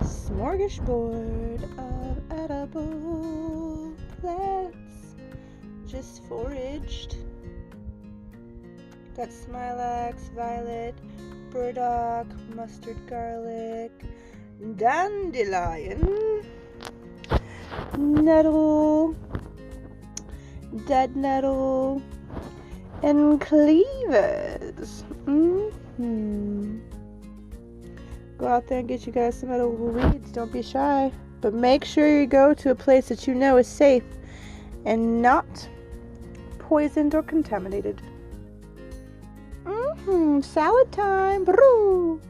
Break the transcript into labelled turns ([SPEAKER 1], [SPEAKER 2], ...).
[SPEAKER 1] Smorgasbord of edible plants, just foraged. Got smilax, violet, burdock, mustard garlic, dandelion, nettle, dead nettle, and cleavers. Go out there and get you guys some edible weeds. Don't be shy. But make sure you go to a place that you know is safe and not poisoned or contaminated. Salad time. Brew.